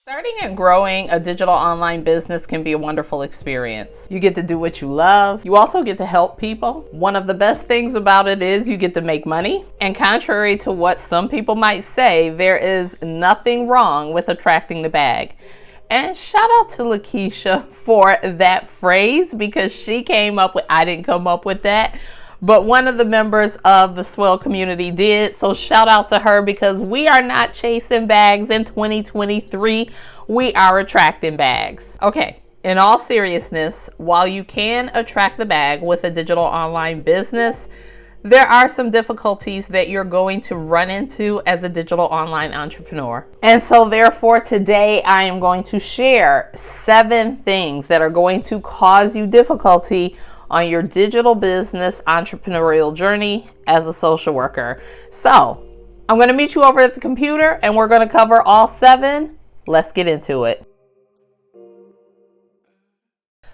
Starting and growing a digital online business can be a wonderful experience. You get to do what you love. You also get to help people. One of the best things about it is you get to make money. And contrary to what some people might say, there is nothing wrong with attracting the bag. And shout out to Lakeisha for that phrase, because she came up with, I didn't come up with that, but one of the members of the SWELL community did. So shout out to her, because we are not chasing bags in 2023. We are attracting bags. Okay, in all seriousness, while you can attract the bag with a digital online business, there are some difficulties that you're going to run into as a digital online entrepreneur. And so therefore today I am going to share 7 things that are going to cause you difficulty on your digital business entrepreneurial journey as a social worker. So I'm going to meet you over at the computer and we're going to cover all 7. Let's get into it.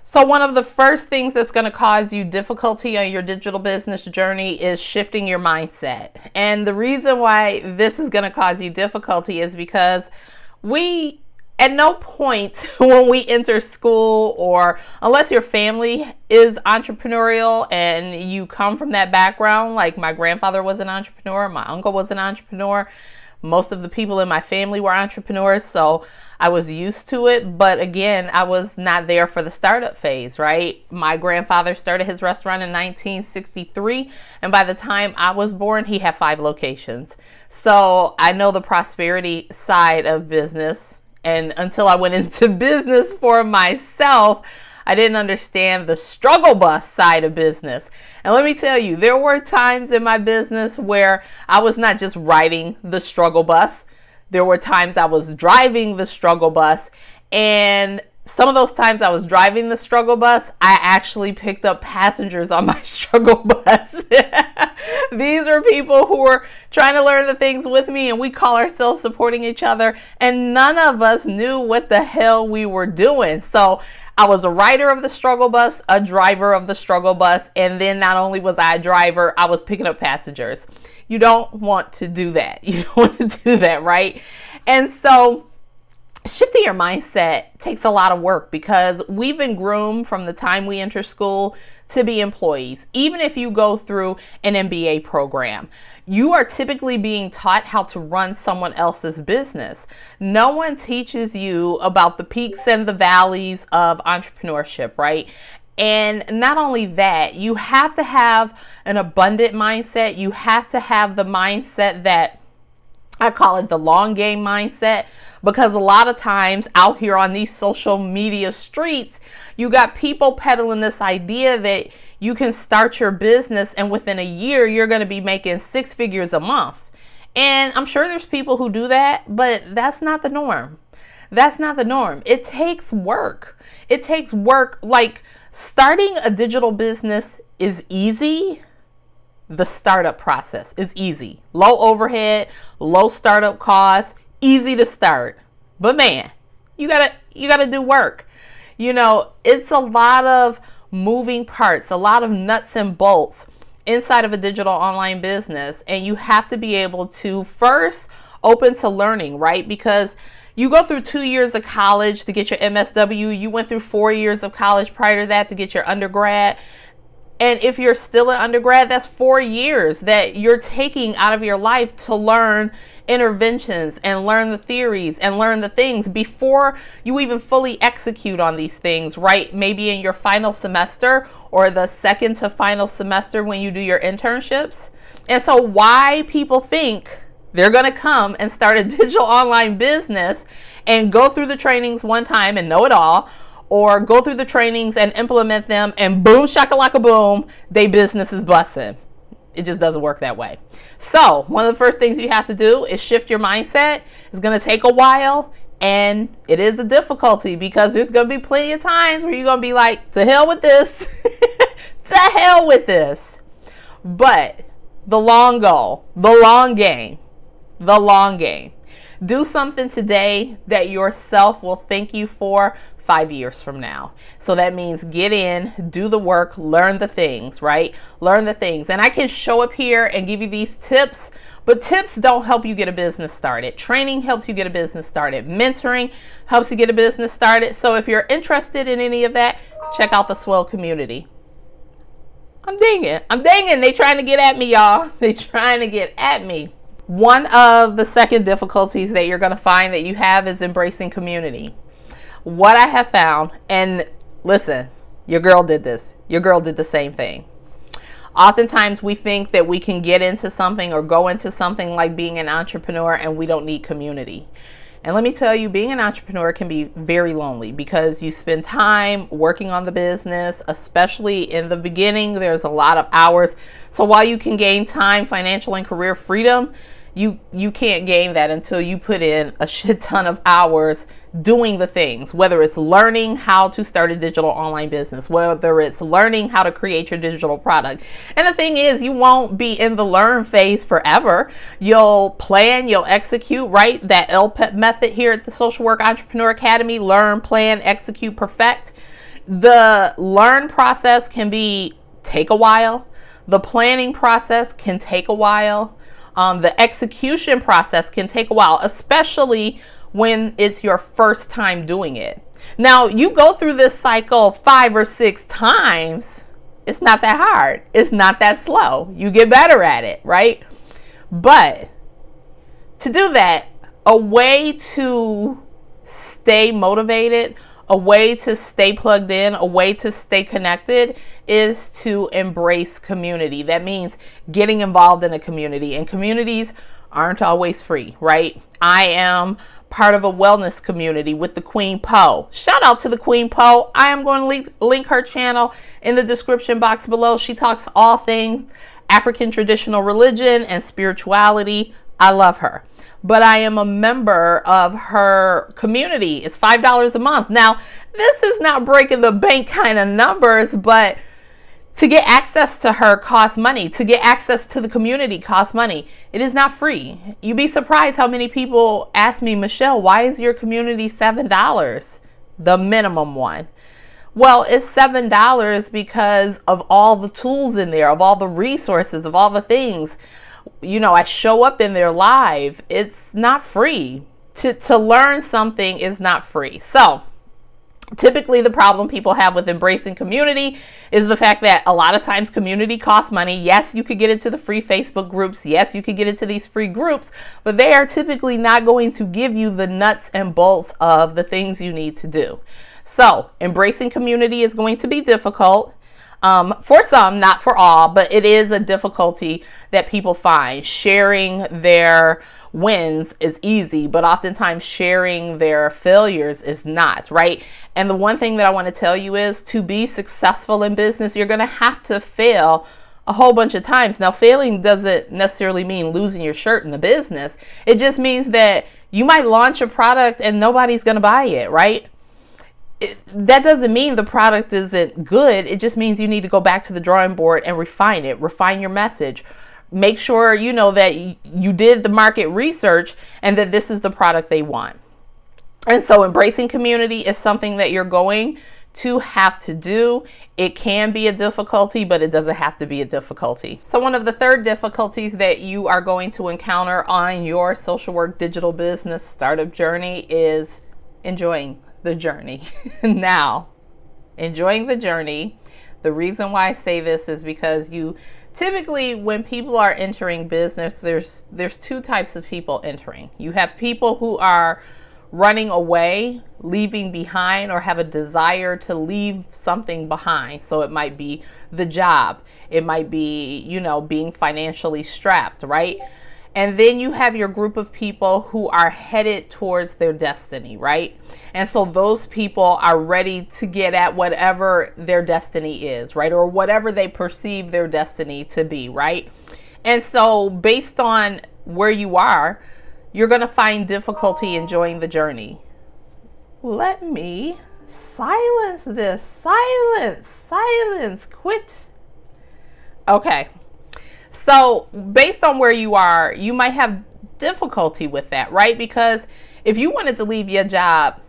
So one of the first things that's going to cause you difficulty on your digital business journey is shifting your mindset. And the reason why this is going to cause you difficulty is because at no point when we enter school, or unless your family is entrepreneurial and you come from that background, like my grandfather was an entrepreneur, my uncle was an entrepreneur, most of the people in my family were entrepreneurs, so I was used to it. But again, I was not there for the startup phase, right? My grandfather started his restaurant in 1963, and by the time I was born, he had 5 locations. So I know the prosperity side of business. And until I went into business for myself, I didn't understand the struggle bus side of business. And let me tell you, there were times in my business where I was not just riding the struggle bus. There were times I was driving the struggle bus. And some of those times I was driving the struggle bus, I actually picked up passengers on my struggle bus. These are people who were trying to learn the things with me, and we call ourselves supporting each other, and none of us knew what the hell we were doing. So I was a rider of the struggle bus, a driver of the struggle bus, and then not only was I a driver, I was picking up passengers. You don't want to do that. You don't want to do that, right? And so shifting your mindset takes a lot of work, because we've been groomed from the time we enter school to be employees. Even if you go through an MBA program, you are typically being taught how to run someone else's business. No one teaches you about the peaks and the valleys of entrepreneurship, right? And not only that, you have to have an abundant mindset. You have to have the mindset that I call it the long game mindset, because a lot of times out here on these social media streets, you got people peddling this idea that you can start your business and within a year you're going to be making 6 figures a month. And I'm sure there's people who do that, but that's not the norm. That's not the norm. It takes work. It takes work. Like, starting a digital business is easy. The startup process is easy. Low overhead, low startup costs, easy to start. But man, you gotta do work. You know, it's a lot of moving parts, a lot of nuts and bolts inside of a digital online business. And you have to be able to first open to learning, right? Because you go through 2 years of college to get your MSW. You went through 4 years of college prior to that to get your undergrad. And if you're still an undergrad, that's 4 years that you're taking out of your life to learn interventions and learn the theories and learn the things before you even fully execute on these things, right? Maybe in your final semester or the second to final semester when you do your internships. And so why people think they're going to come and start a digital online business and go through the trainings one time and know it all, or go through the trainings and implement them and boom, shakalaka boom, they business is busting. It just doesn't work that way. So one of the first things you have to do is shift your mindset. It's going to take a while, and it is a difficulty, because there's going to be plenty of times where you're going to be like, to hell with this, to hell with this. But the long goal, the long game, do something today that yourself will thank you for 5 years from now. So that means get in, do the work, learn the things, right? Learn the things. And I can show up here and give you these tips, But tips don't help you get a business started. Training helps you get a business started. Mentoring helps you get a business started. So if you're interested in any of that, check out the SWELL community. I'm dinging. They trying to get at me, y'all. They trying to get at me. One of the second difficulties that you're going to find that you have is embracing community. What I have found, and listen, your girl did this. Your girl did the same thing. Oftentimes we think that we can get into something or go into something like being an entrepreneur and we don't need community. And let me tell you, being an entrepreneur can be very lonely because you spend time working on the business, especially in the beginning. There's a lot of hours. So while you can gain time, financial and career freedom, you can't gain that until you put in a shit ton of hours doing the things, whether it's learning how to start a digital online business, whether it's learning how to create your digital product. And the thing is, you won't be in the learn phase forever. You'll plan, you'll execute, right? That LPEP method here at the Social Work Entrepreneur Academy: learn, plan, execute, perfect. The learn process can take a while. The planning process can take a while. The execution process can take a while, especially when it's your first time doing it. Now, you go through this cycle 5 or 6 times. It's not that hard. It's not that slow. You get better at it, right? But to do that, a way to stay motivated, a way to stay plugged in, a way to stay connected is to embrace community. That means getting involved in a community, and communities aren't always free, right? I am part of a wellness community with the Queen Poe. Shout out to the Queen Poe. I am going to link her channel in the description box below. She talks all things African traditional religion and spirituality. I love her. But I am a member of her community. It's $5 a month. Now, this is not breaking the bank kind of numbers, but to get access to her costs money. To get access to the community costs money. It is not free. You'd be surprised how many people ask me, Michelle, why is your community $7? The minimum one. Well, it's $7 because of all the tools in there, of all the resources, of all the things. You know, I show up in there live. It's not free. To learn something is not free. So typically the problem people have with embracing community is the fact that a lot of times community costs money. Yes, you could get into the free Facebook groups. Yes, you could get into these free groups, but they are typically not going to give you the nuts and bolts of the things you need to do. So embracing community is going to be difficult. For some, not for all, but it is a difficulty that people find. Sharing their wins is easy, but oftentimes sharing their failures is not, right? And the one thing that I want to tell you is, to be successful in business, you're going to have to fail a whole bunch of times. Now, failing doesn't necessarily mean losing your shirt in the business. It just means that you might launch a product and nobody's going to buy it, right? That doesn't mean the product isn't good. It just means you need to go back to the drawing board and refine it, refine your message. Make sure you know that you did the market research and that this is the product they want. And so embracing community is something that you're going to have to do. It can be a difficulty, but it doesn't have to be a difficulty. So one of the third difficulties that you are going to encounter on your social work digital business startup journey is enjoying the journey. Now, enjoying the journey, the reason why I say this is because you typically, when people are entering business, there's 2 types of people entering. You have people who are running away, leaving behind, or have a desire to leave something behind. So it might be the job, it might be, you know, being financially strapped, right? And then you have your group of people who are headed towards their destiny, right? And so those people are ready to get at whatever their destiny is, right? Or whatever they perceive their destiny to be, right? And so based on where you are, you're going to find difficulty enjoying the journey. Let me silence this. Silence, quit. Okay. So based on where you are, you might have difficulty with that, right? Because if you wanted to leave your job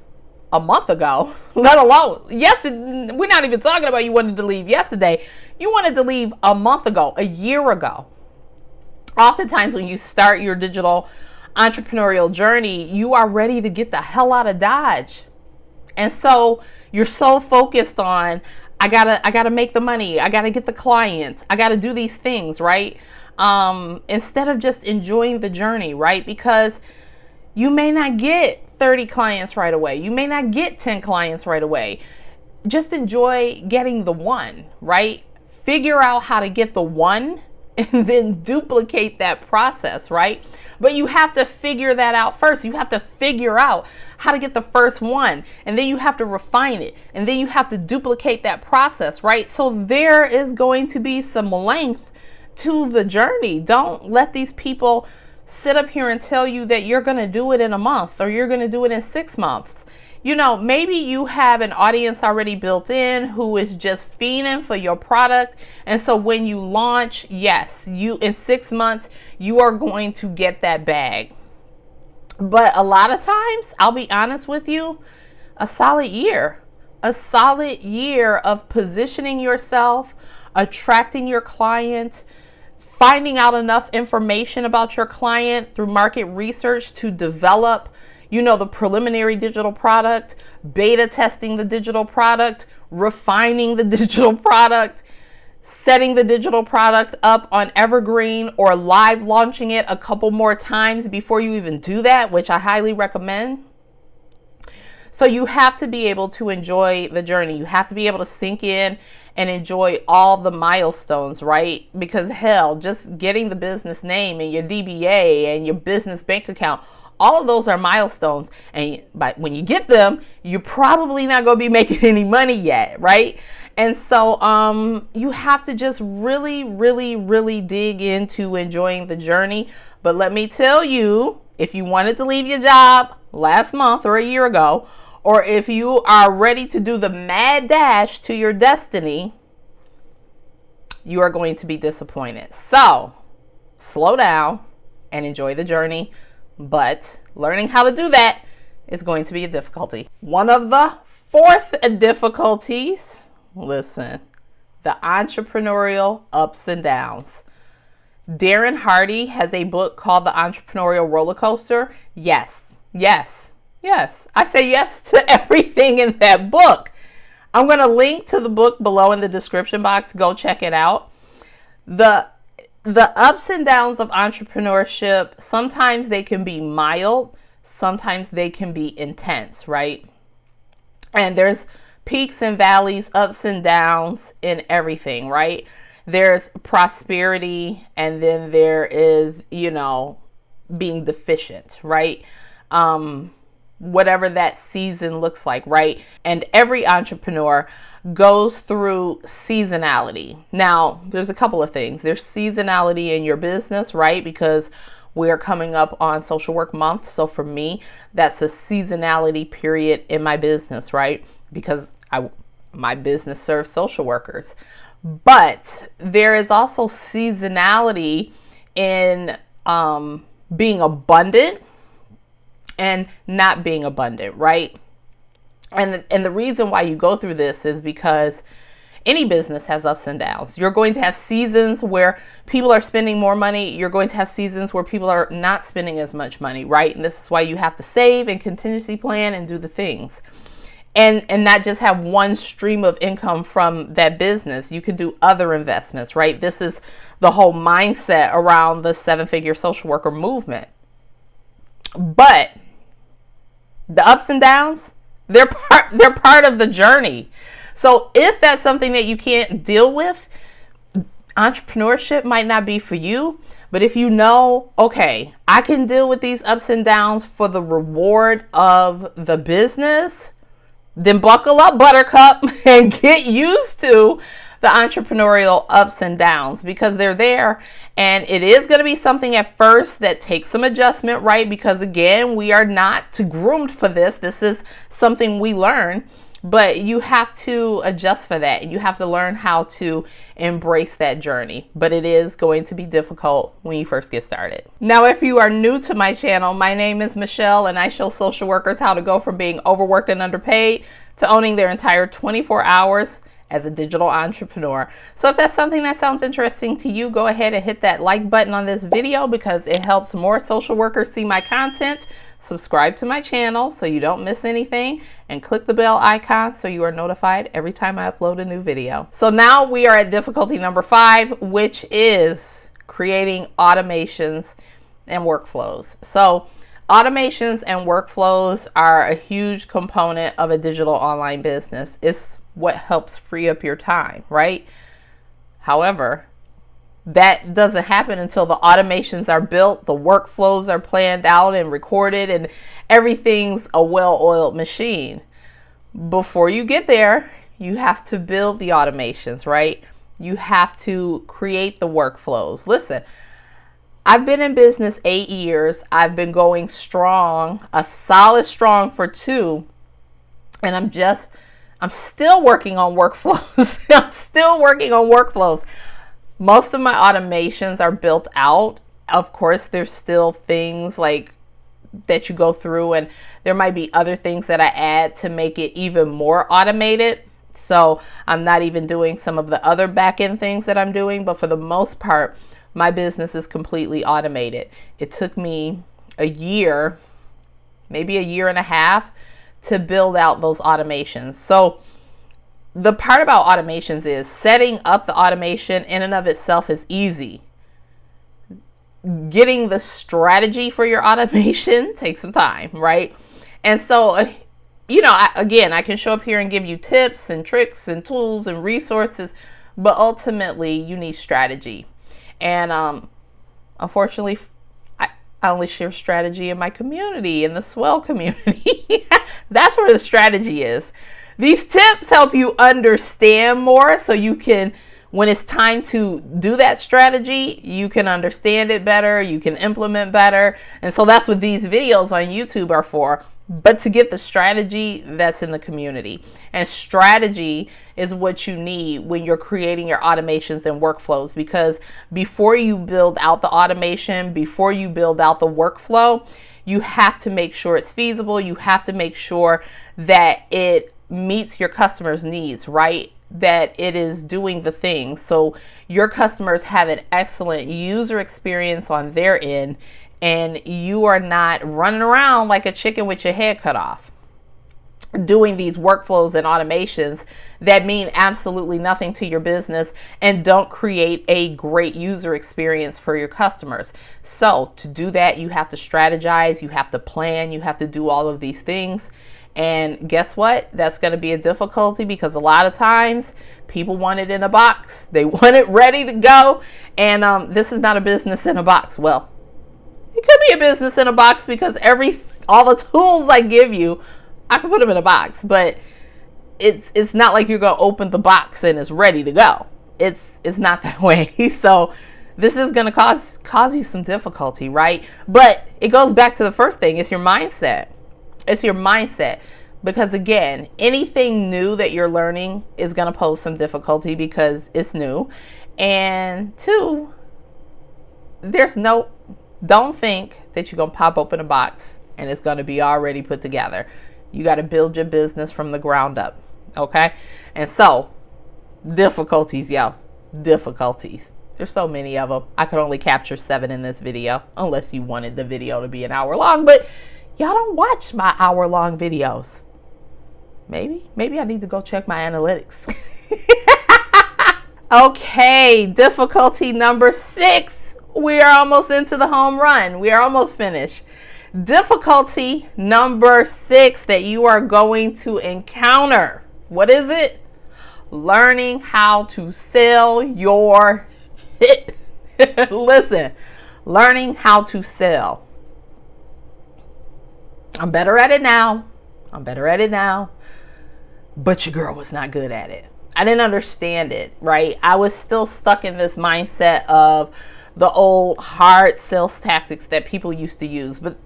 a month ago, let alone yesterday, we're not even talking about you wanted to leave yesterday. You wanted to leave a month ago, a year ago. Oftentimes when you start your digital entrepreneurial journey, you are ready to get the hell out of Dodge. And so you're so focused on, I gotta make the money, I gotta get the client, I gotta do these things, right? Instead of just enjoying the journey, right? Because you may not get 30 clients right away. You may not get 10 clients right away. Just enjoy getting the one, right? Figure out how to get the one and then duplicate that process, right? But you have to figure that out first. You have to figure out how to get the first one, and then you have to refine it, and then you have to duplicate that process, right? So there is going to be some length to the journey. Don't let these people sit up here and tell you that you're going to do it in a month or you're going to do it in 6 months. You know, maybe you have an audience already built in who is just fiending for your product. And so when you launch, yes, you in 6 months, you are going to get that bag. But a lot of times, I'll be honest with you, a solid year of positioning yourself, attracting your client, finding out enough information about your client through market research to develop, you know, the preliminary digital product, beta testing the digital product, refining the digital product, setting the digital product up on Evergreen or live launching it a couple more times before you even do that, which I highly recommend. So you have to be able to enjoy the journey. You have to be able to sink in and enjoy all the milestones, right? Because hell, just getting the business name and your DBA and your business bank account, all of those are milestones. And but when you get them, you're probably not going to be making any money yet, right? And so you have to just really, really, really dig into enjoying the journey. But let me tell you, if you wanted to leave your job last month or a year ago, or if you are ready to do the mad dash to your destiny, you are going to be disappointed. So slow down and enjoy the journey. But learning how to do that is going to be a difficulty. One of the fourth difficulties, listen, the entrepreneurial ups and downs. Darren Hardy has a book called The Entrepreneurial Roller Coaster. Yes. I say yes to everything in that book. I'm going to link to the book below in the description box. Go check it out. The ups and downs of entrepreneurship, sometimes they can be mild, sometimes they can be intense, right? And there's peaks and valleys, ups and downs in everything, right? There's prosperity, and then there is, you know, being deficient, right? Whatever that season looks like, right? And every entrepreneur goes through seasonality. Now, there's a couple of things. There's seasonality in your business, right? Because we're coming up on social work month. So for me, that's a seasonality period in my business, right? Because my business serves social workers. But there is also seasonality in being abundant and not being abundant, right? And the reason why you go through this is because any business has ups and downs. You're going to have seasons where people are spending more money. You're going to have seasons where people are not spending as much money, right? And this is why you have to save and contingency plan and do the things. And not just have one stream of income from that business. You can do other investments, right? This is the whole mindset around the 7-figure social worker movement. But the ups and downs, they're part of the journey. So if that's something that you can't deal with, entrepreneurship might not be for you. But if you know, okay, I can deal with these ups and downs for the reward of the business, then buckle up, buttercup, and get used to the entrepreneurial ups and downs, because they're there. And it is going to be something at first that takes some adjustment, right? Because again, we are not groomed for this. This is something we learn, but you have to adjust for that. You have to learn how to embrace that journey. But it is going to be difficult when you first get started. Now, if you are new to my channel, my name is Michelle, and I show social workers how to go from being overworked and underpaid to owning their entire 24 hours as a digital entrepreneur. So if that's something that sounds interesting to you, go ahead and hit that like button on this video because it helps more social workers see my content. Subscribe to my channel so you don't miss anything, and click the bell icon so you are notified every time I upload a new video. So now we are at difficulty number 5, which is creating automations and workflows. So automations and workflows are a huge component of a digital online business. It's what helps free up your time, right? However, that doesn't happen until the automations are built, the workflows are planned out and recorded, and everything's a well-oiled machine. Before you get there, you have to build the automations, right? You have to create the workflows. Listen, I've been in business 8 years. I've been going strong, a solid strong for 2, and I'm still working on workflows. I'm still working on workflows. Most of my automations are built out. Of course, there's still things like that you go through, and there might be other things that I add to make it even more automated. So I'm not even doing some of the other back-end things that I'm doing, but for the most part, my business is completely automated. It took me a year, maybe a year and a half, to build out those automations. So the part about automations is setting up the automation in and of itself is easy. Getting the strategy for your automation takes some time, right? And so, you know, I can show up here and give you tips and tricks and tools and resources, but ultimately you need strategy. And unfortunately, I only share strategy in my community, in the SWELL community. That's where the strategy is. These tips help you understand more so you can, when it's time to do that strategy, you can understand it better, you can implement better. And so that's what these videos on YouTube are for. But to get the strategy, that's in the community. And strategy is what you need when you're creating your automations and workflows, because before you build out the automation, before you build out the workflow, you have to make sure it's feasible. You have to make sure that it meets your customers' needs, right? That it is doing the thing so your customers have an excellent user experience on their end, and you are not running around like a chicken with your head cut off doing these workflows and automations that mean absolutely nothing to your business and don't create a great user experience for your customers. So to do that, you have to strategize, you have to plan, you have to do all of these things. And guess what? That's going to be a difficulty because a lot of times people want it in a box. They want it ready to go. And this is not a business in a box. Well, it could be a business in a box because all the tools I give you, I can put them in a box. But it's not like you're going to open the box and it's ready to go. It's not that way. So this is going to cause you some difficulty, right? But it goes back to the first thing. It's your mindset. It's your mindset, because again, anything new that you're learning is going to pose some difficulty because it's new. And 2, don't think that you're going to pop open a box and it's going to be already put together. You got to build your business from the ground up. Okay. And so difficulties, difficulties. There's so many of them. I could only capture 7 in this video, unless you wanted the video to be an hour long, but y'all don't watch my hour-long videos. Maybe I need to go check my analytics. Okay, difficulty number 6. We are almost into the home run. We are almost finished. Difficulty number 6 that you are going to encounter. What is it? Learning how to sell your shit. Listen, learning how to sell. I'm better at it now. But your girl was not good at it. I didn't understand it, right? I was still stuck in this mindset of the old hard sales tactics that people used to use. But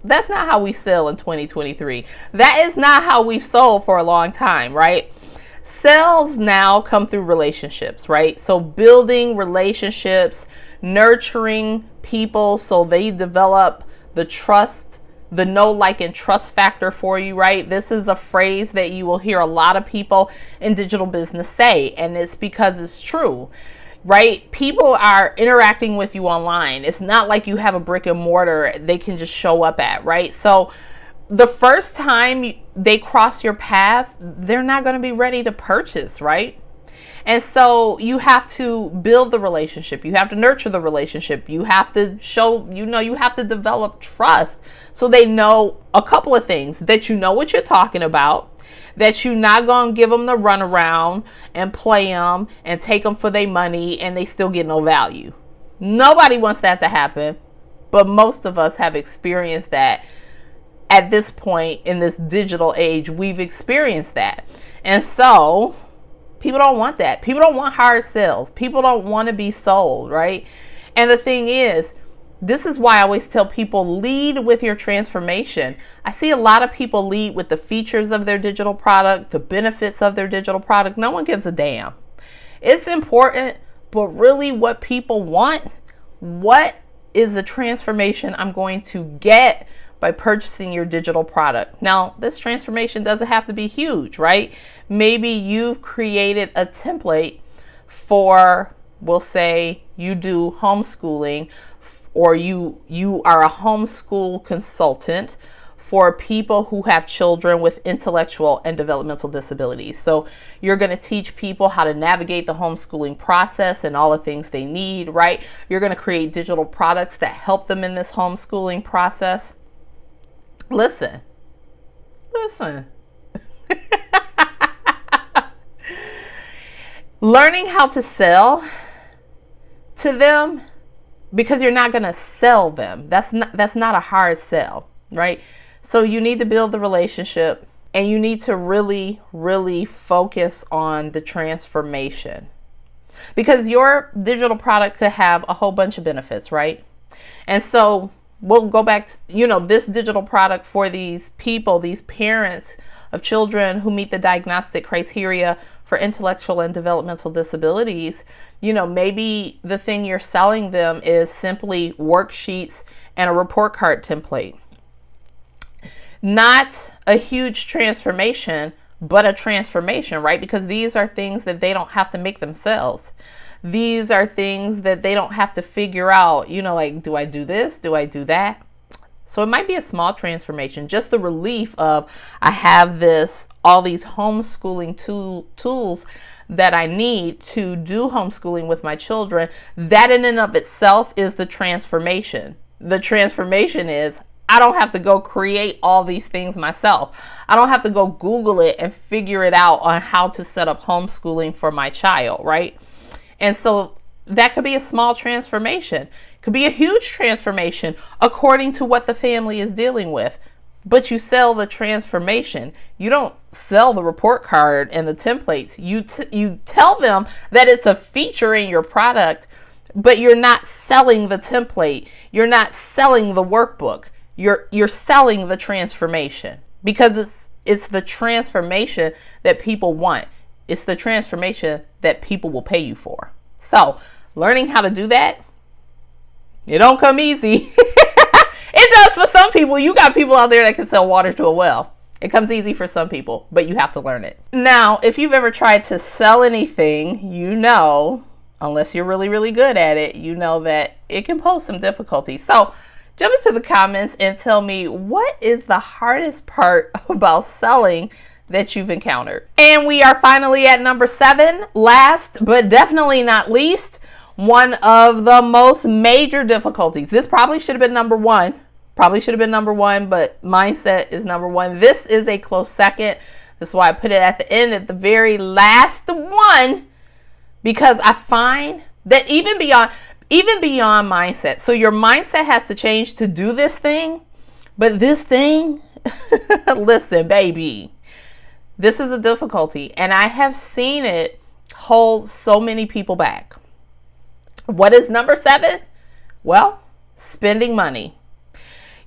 that's not how we sell in 2023. That is not how we've sold for a long time, right? Sales now come through relationships, right? So building relationships, nurturing people so they develop the trust the know, like, and trust factor for you, right? This is a phrase that you will hear a lot of people in digital business say, and it's because it's true, right? People are interacting with you online. It's not like you have a brick and mortar they can just show up at, right? So the first time they cross your path, they're not going to be ready to purchase, right? And so you have to build the relationship. You have to nurture the relationship. You have to show, you have to develop trust so they know a couple of things: that you know what you're talking about, that you're not going to give them the runaround and play them and take them for their money and they still get no value. Nobody wants that to happen, but most of us have experienced that. At this point in this digital age, we've experienced that. And so people don't want that. People don't want hard sales. People don't want to be sold, right? And the thing is, this is why I always tell people, lead with your transformation. I see a lot of people lead with the features of their digital product, the benefits of their digital product. No one gives a damn. It's important, but really what people want, what is the transformation I'm going to get by purchasing your digital product? Now, this transformation doesn't have to be huge, right? Maybe you've created a template for, we'll say you do homeschooling, or you are a homeschool consultant for people who have children with intellectual and developmental disabilities. So you're going to teach people how to navigate the homeschooling process and all the things they need, right? You're going to create digital products that help them in this homeschooling process. Listen. Learning how to sell to them, because you're not going to sell them. That's not a hard sell, right? So you need to build the relationship, and you need to really, really focus on the transformation, because your digital product could have a whole bunch of benefits, right? And so we'll go back to, this digital product for these people, these parents of children who meet the diagnostic criteria for intellectual and developmental disabilities. Maybe the thing you're selling them is simply worksheets and a report card template. Not a huge transformation, but a transformation, right? Because these are things that they don't have to make themselves. These are things that they don't have to figure out, like, do I do this? Do I do that? So it might be a small transformation, just the relief of, I have all these homeschooling tools that I need to do homeschooling with my children. That in and of itself is the transformation. The transformation is, I don't have to go create all these things myself. I don't have to go Google it and figure it out on how to set up homeschooling for my child, right? And so that could be a small transformation. It could be a huge transformation according to what the family is dealing with. But you sell the transformation. You don't sell the report card and the templates. You tell them that it's a feature in your product, but you're not selling the template. You're not selling the workbook. You're selling the transformation, because it's the transformation that people want. It's the transformation that people will pay you for. So learning how to do that, it don't come easy. It does for some people. You got people out there that can sell water to a well. It comes easy for some people, but you have to learn it. Now, if you've ever tried to sell anything, unless you're really, really good at it, that it can pose some difficulty. So jump into the comments and tell me, what is the hardest part about selling that you've encountered? And we are finally at number 7, last but definitely not least, one of the most major difficulties. This probably should have been number 1. But mindset is number 1. This is a close second. This is why I put it at the end, at the very last one, because I find that even beyond mindset. So your mindset has to change to do this thing, but this thing, listen, baby, this is a difficulty, and I have seen it hold so many people back. What is number 7? Well, spending money.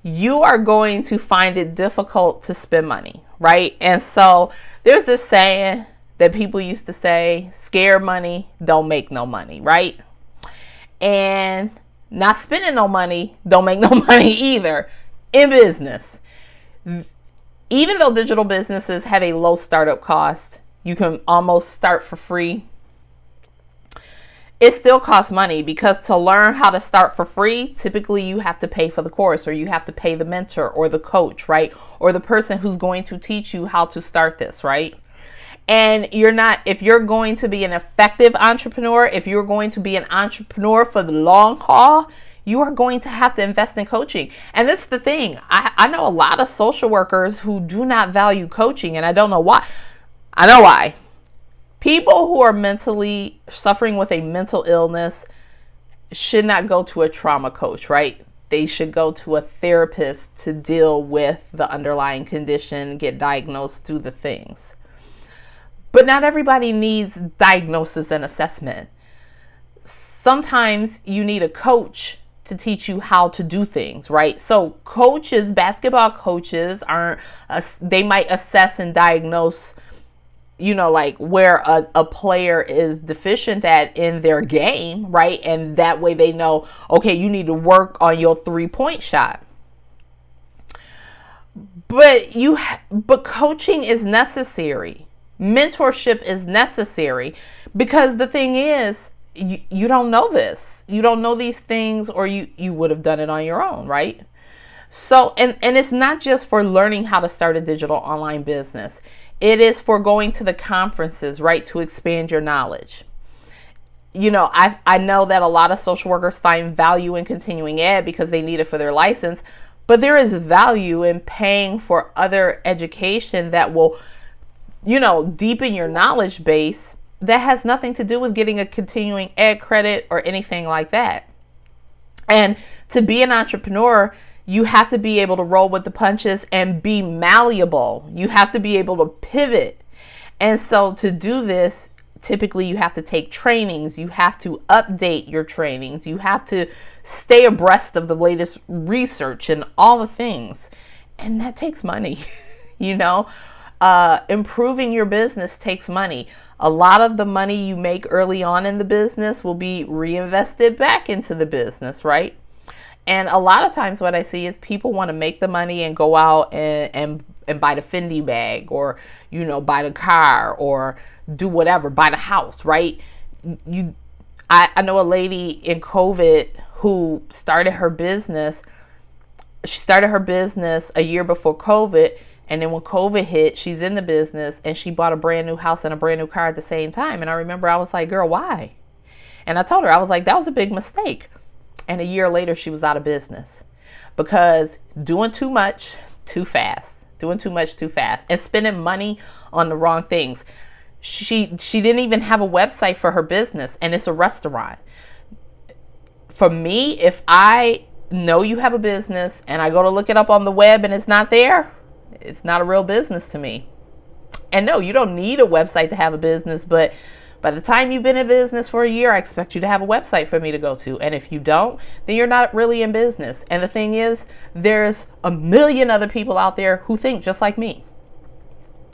You are going to find it difficult to spend money, right? And so there's this saying that people used to say, scared money don't make no money, right? And not spending no money don't make no money either. in business, even though digital businesses have a low startup cost, you can almost start for free. It still costs money, because to learn how to start for free, typically you have to pay for the course, or you have to pay the mentor or the coach, right? Or the person who's going to teach you how to start this, right? And if you're going to be an effective entrepreneur, if you're going to be an entrepreneur for the long haul, you are going to have to invest in coaching. And this is the thing. I know a lot of social workers who do not value coaching, and I don't know why. I know why. People who are mentally suffering with a mental illness should not go to a trauma coach, right? They should go to a therapist to deal with the underlying condition, get diagnosed, do the things. But not everybody needs diagnosis and assessment. Sometimes you need a coach to teach you how to do things, right? So coaches, basketball coaches they might assess and diagnose, like where a player is deficient at in their game, right? And that way they know, okay, you need to work on your 3-point shot. But coaching is necessary. Mentorship is necessary, because the thing is, you don't know this. You don't know these things, or you would have done it on your own, right? So, and it's not just for learning how to start a digital online business. It is for going to the conferences, right, to expand your knowledge. I know that a lot of social workers find value in continuing ed because they need it for their license, but there is value in paying for other education that will, deepen your knowledge base, that has nothing to do with getting a continuing ed credit or anything like that. And to be an entrepreneur, you have to be able to roll with the punches and be malleable. You have to be able to pivot. And so to do this, typically you have to take trainings. You have to update your trainings. You have to stay abreast of the latest research and all the things. And that takes money, Improving your business takes money. A lot of the money you make early on in the business will be reinvested back into the business, right? And a lot of times what I see is people want to make the money and go out and buy the Fendi bag, or, buy the car, or do whatever, buy the house, right? I know a lady in COVID who started her business. She started her business a year before COVID. And then when COVID hit, she's in the business, and she bought a brand new house and a brand new car at the same time. And I remember I was like, girl, why? And I told her, I was like, that was a big mistake. And a year later, she was out of business, because doing too much too fast, and spending money on the wrong things. She didn't even have a website for her business, and it's a restaurant. For me, if I know you have a business and I go to look it up on the web and it's not there, it's not a real business to me. And no, you don't need a website to have a business, but by the time you've been in business for a year, I expect you to have a website for me to go to. And if you don't, then you're not really in business. And the thing is, there's a million other people out there who think just like me,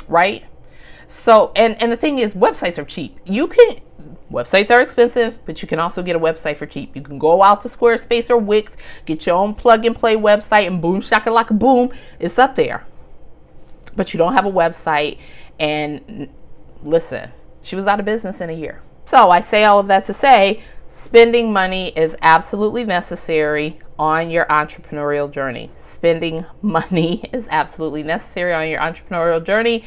right? So, and the thing is, websites are cheap. Websites are expensive, but you can also get a website for cheap. You can go out to Squarespace or Wix, get your own plug and play website, and boom, shakalaka boom, it's up there. But you don't have a website. And listen, she was out of business in a year. So I say all of that to say, spending money is absolutely necessary on your entrepreneurial journey. Spending money is absolutely necessary on your entrepreneurial journey.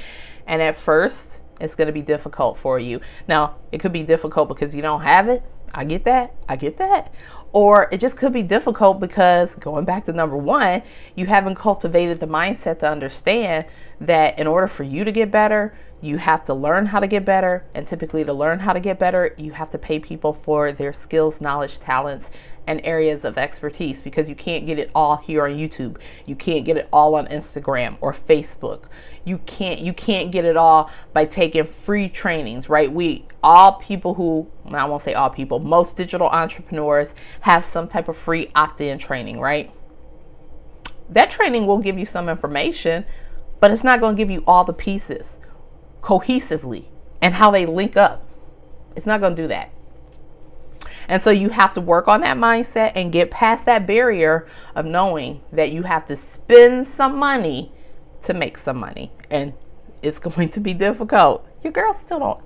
And at first, it's going to be difficult for you. Now, it could be difficult because you don't have it. I get that. Or it just could be difficult because, going back to number one, you haven't cultivated the mindset to understand that in order for you to get better, you have to learn how to get better. And typically, to learn how to get better, you have to pay people for their skills, knowledge, talents, and areas of expertise, because you can't get it all here on YouTube. You can't get it all on Instagram or Facebook. You can't get it all by taking free trainings, right? I won't say all people, most digital entrepreneurs have some type of free opt-in training, right? That training will give you some information, but it's not going to give you all the pieces cohesively and how they link up. It's not going to do that. And so you have to work on that mindset and get past that barrier of knowing that you have to spend some money to make some money. And it's going to be difficult. Your girl still don't.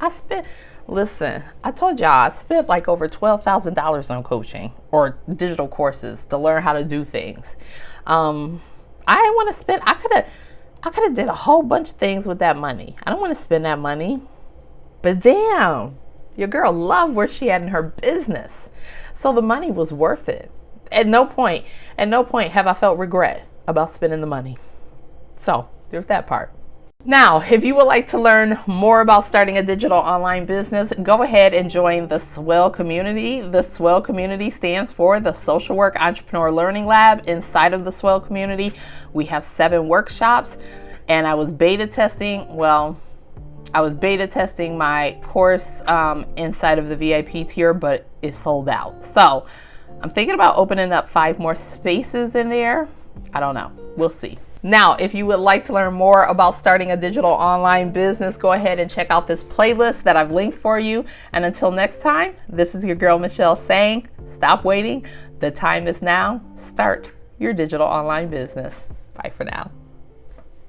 Listen, I told y'all I spent like over $12,000 on coaching or digital courses to learn how to do things. I didn't want to spend, I could have did a whole bunch of things with that money. I don't want to spend that money. But damn, your girl loved where she had in her business. So the money was worth it. At no point have I felt regret about spending the money. So there's that part. Now, if you would like to learn more about starting a digital online business, go ahead and join the SWELL community. The SWELL community stands for the Social Work Entrepreneur Learning Lab. Inside of the SWELL community, we have 7 workshops, and I was beta testing my course inside of the VIP tier, but it's sold out. So I'm thinking about opening up 5 more spaces in there. I don't know. We'll see. Now, if you would like to learn more about starting a digital online business, go ahead and check out this playlist that I've linked for you. And until next time, this is your girl Michelle saying, stop waiting. The time is now. Start your digital online business. Bye for now.